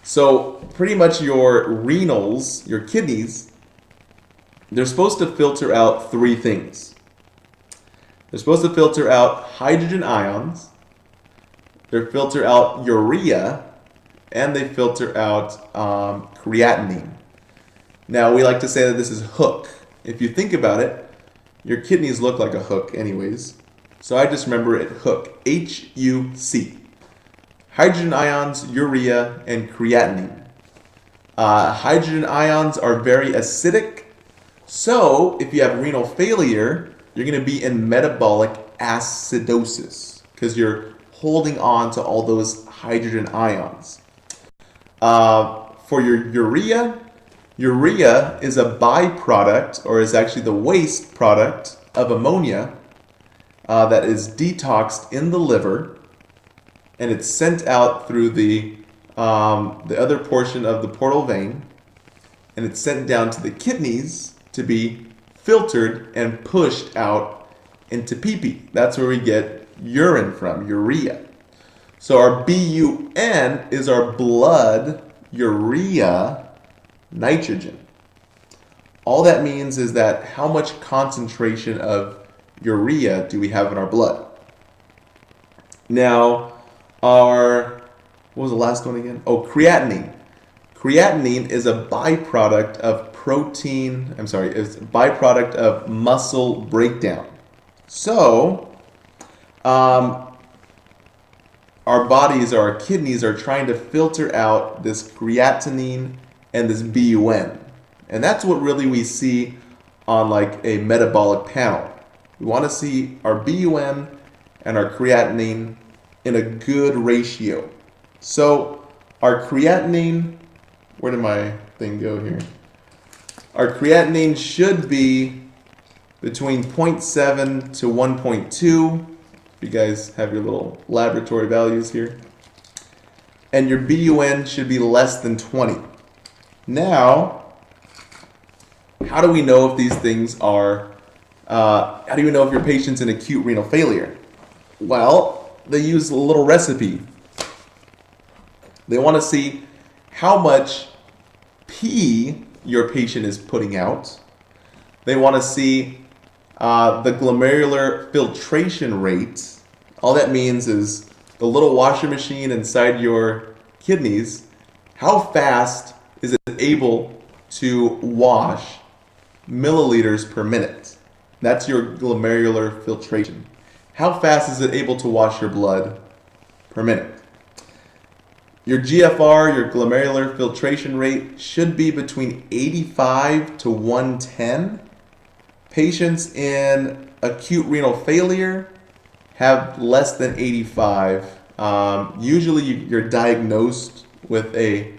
So pretty much your renals, your kidneys, they're supposed to filter out three things. They're supposed to filter out hydrogen ions, they filter out urea, and they filter out creatinine. Now, we like to say that this is hook. If you think about it, your kidneys look like a hook anyways. So I just remember it hook, H-U-C. Hydrogen ions, urea, and creatinine. Hydrogen ions are very acidic. So if you have renal failure, you're going to be in metabolic acidosis because you're holding on to all those hydrogen ions. For your urea is a byproduct, or is actually the waste product of ammonia that is detoxed in the liver, and it's sent out through the other portion of the portal vein, and it's sent down to the kidneys to be filtered and pushed out into pee-pee. That's where we get urine from, urea. So our BUN is our blood urea nitrogen. All that means is that how much concentration of urea do we have in our blood? Now, what was the last one again? Oh, creatinine. Creatinine is a byproduct of it's a byproduct of muscle breakdown. So, our bodies, or our kidneys, are trying to filter out this creatinine and this BUN. And that's what really we see on like a metabolic panel. We want to see our BUN and our creatinine in a good ratio. So our creatinine, where did my thing go here? Our creatinine should be between 0.7 to 1.2. You guys have your little laboratory values here. And your BUN should be less than 20. Now, how do we know if these things are, how do you know if your patient's in acute renal failure? Well, they use a little recipe. They want to see how much pee your patient is putting out. They want to see the glomerular filtration rate. All that means is the little washer machine inside your kidneys, how fast is it able to wash milliliters per minute? That's your glomerular filtration. How fast is it able to wash your blood per minute? Your GFR, your glomerular filtration rate, should be between 85 to 110. Patients in acute renal failure have less than 85. Usually you're diagnosed with a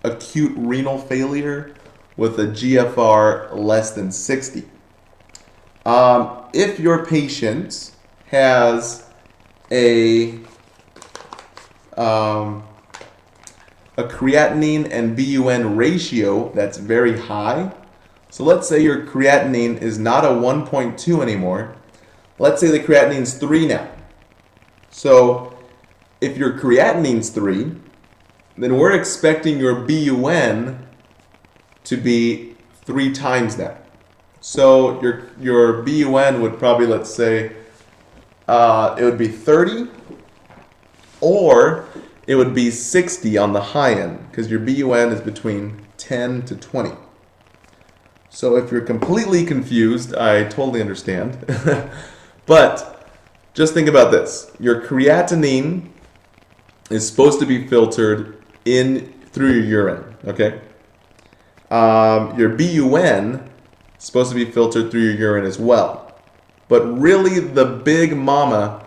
acute renal failure with a GFR less than 60. If your patient has a creatinine and BUN ratio that's very high, so let's say your creatinine is not a 1.2 anymore. Let's say the creatinine's 3 now. So if your creatinine's 3, then we're expecting your BUN to be 3 times that. So your BUN would probably, let's say, it would be 30, or it would be 60 on the high end, because your BUN is between 10 to 20. So if you're completely confused, I totally understand. But just think about this. Your creatinine is supposed to be filtered in through your urine, okay? Your BUN is supposed to be filtered through your urine as well. But really the big mama,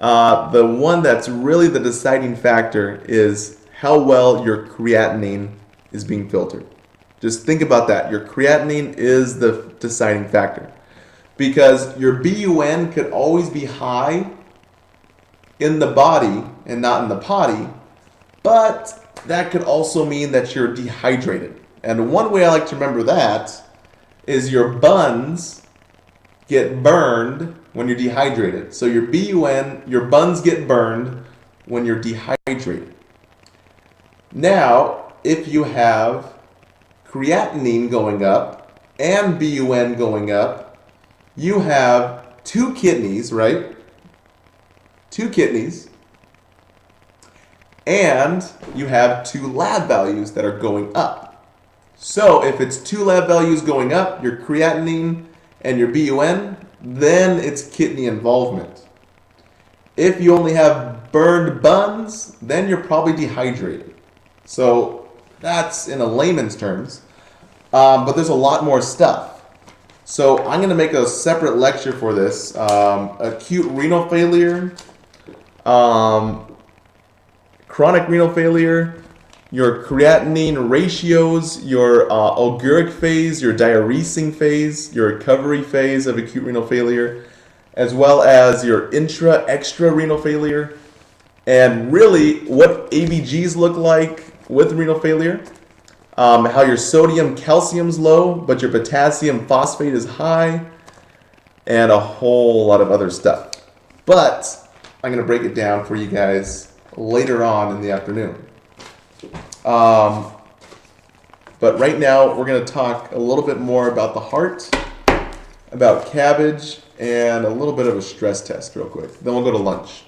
the one that's really the deciding factor is how well your creatinine is being filtered. Just think about that. Your creatinine is the deciding factor. Because your BUN could always be high in the body and not in the potty, but that could also mean that you're dehydrated. And one way I like to remember that is your buns get burned when you're dehydrated. So your buns get burned when you're dehydrated. Now, if you have creatinine going up and BUN going up, you have two kidneys, right? Two kidneys. And you have two lab values that are going up. So if it's two lab values going up, your creatinine and your BUN, then it's kidney involvement. If you only have burned buns, then you're probably dehydrated. So that's in a layman's terms. But there's a lot more stuff. So I'm going to make a separate lecture for this. Acute renal failure, chronic renal failure, your creatinine ratios, your oliguric phase, your diuresing phase, your recovery phase of acute renal failure, as well as your extra renal failure, and really what ABGs look like with renal failure, how your sodium calcium's low, but your potassium phosphate is high, and a whole lot of other stuff. But I'm going to break it down for you guys later on in the afternoon. But right now we're going to talk a little bit more about the heart, about cabbage, and a little bit of a stress test real quick. Then we'll go to lunch.